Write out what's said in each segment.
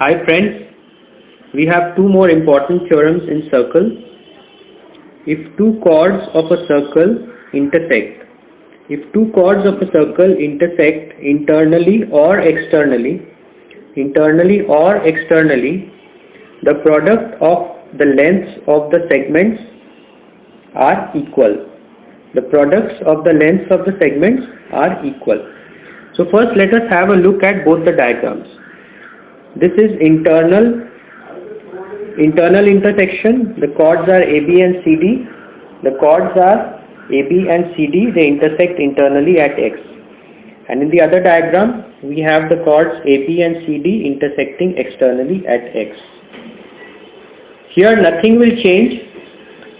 Hi friends, we have two more important theorems in circle. If two chords of a circle intersect, internally or externally, the product of the lengths of the segments are equal. The products of the lengths of the segments are equal. So first let us have a look at both the diagrams. This is internal intersection. The chords are AB and CD. The chords are AB and CD. They intersect internally at X. And in the other diagram, we have the chords AB and CD intersecting externally at X. Here nothing will change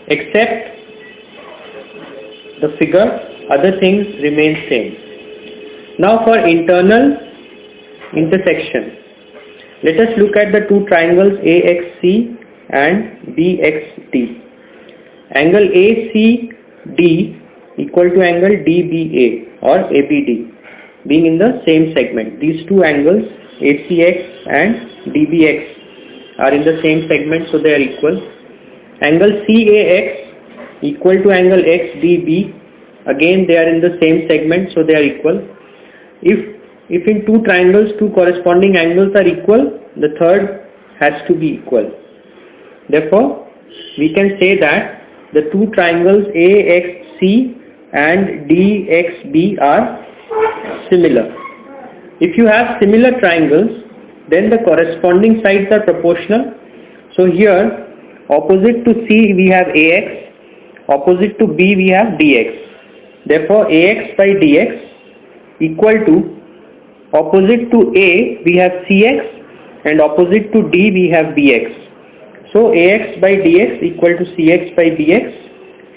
except the figure. Other things remain same. Now for internal intersection, let us look at the two triangles AXC and BXD. Angle ACD equal to angle DBA or ABD being in the same segment. These two angles ACX and DBX are in the same segment, so they are equal. Angle CAX equal to angle XDB, again they are in the same segment, so they are equal. If in two triangles, two corresponding angles are equal, the third has to be equal. Therefore, we can say that the two triangles AXC and DXB are similar. If you have similar triangles, then the corresponding sides are proportional. So here, opposite to C we have AX, opposite to B we have DX. Therefore, AX by DX equal to, opposite to A we have CX and opposite to D we have BX. So AX by DX equal to CX by BX.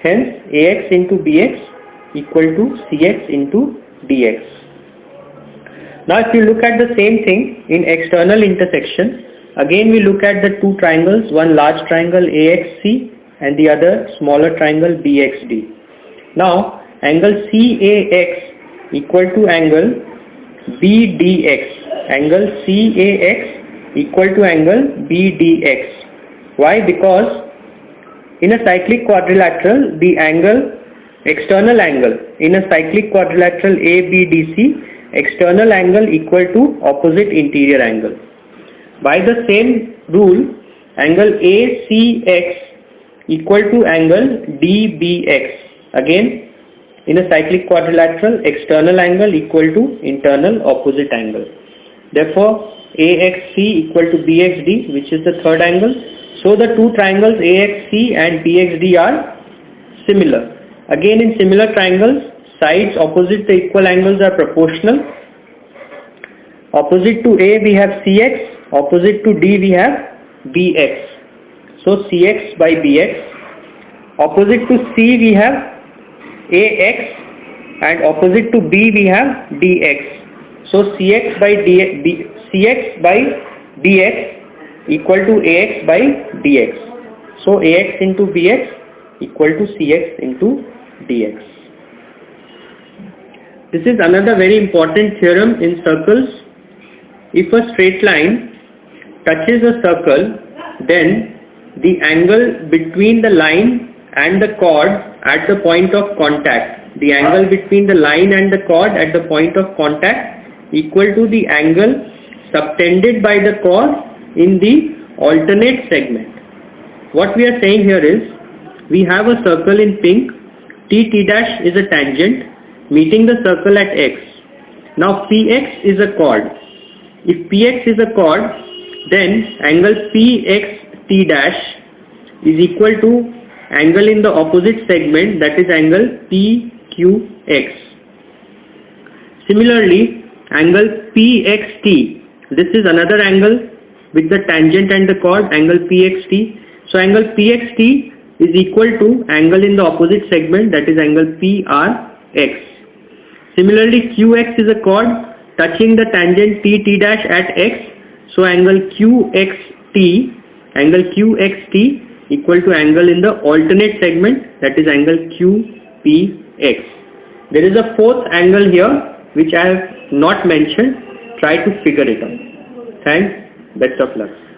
Hence AX into BX equal to CX into DX. Now if you look at the same thing in external intersection, again we look at the two triangles, one large triangle AXC and the other smaller triangle BXD. Now angle CAX equal to angle BDX. Angle CAX equal to angle BDX. Why? Because in a cyclic quadrilateral, the angle, external angle, in a cyclic quadrilateral ABDC, external angle equal to opposite interior angle. By the same rule, angle ACX equal to angle DBX. Again, in a cyclic quadrilateral, external angle equal to internal opposite angle. Therefore, AXC equal to BXD, which is the third angle. So the two triangles AXC and BXD are similar. Again, in similar triangles, sides opposite the equal angles are proportional. Opposite to A we have CX, opposite to D we have BX. So CX by BX. Opposite to C we have AX and opposite to B we have DX. So CX by DX equal to AX by DX. So AX into BX equal to CX into DX. This is another very important theorem in circles. If a straight line touches a circle, then the angle between the line and the chord at the point of contact, the angle between the line and the chord at the point of contact equal to the angle subtended by the chord in the alternate segment. What we are saying here is, we have a circle in pink, T dash is a tangent meeting the circle at X. Now PX is a chord. If PX is a chord, then angle PXT dash is equal to angle in the opposite segment, that is angle PQX. Similarly, angle PXT, this is another angle with the tangent and the chord, angle PXT. So angle PXT is equal to angle in the opposite segment, that is angle PRX. Similarly, QX is a chord touching the tangent T dash at X. So angle QXT equal to angle in the alternate segment, that is angle QPX. There is a fourth angle here which I have not mentioned. Try to figure it out. Thanks. Best of luck.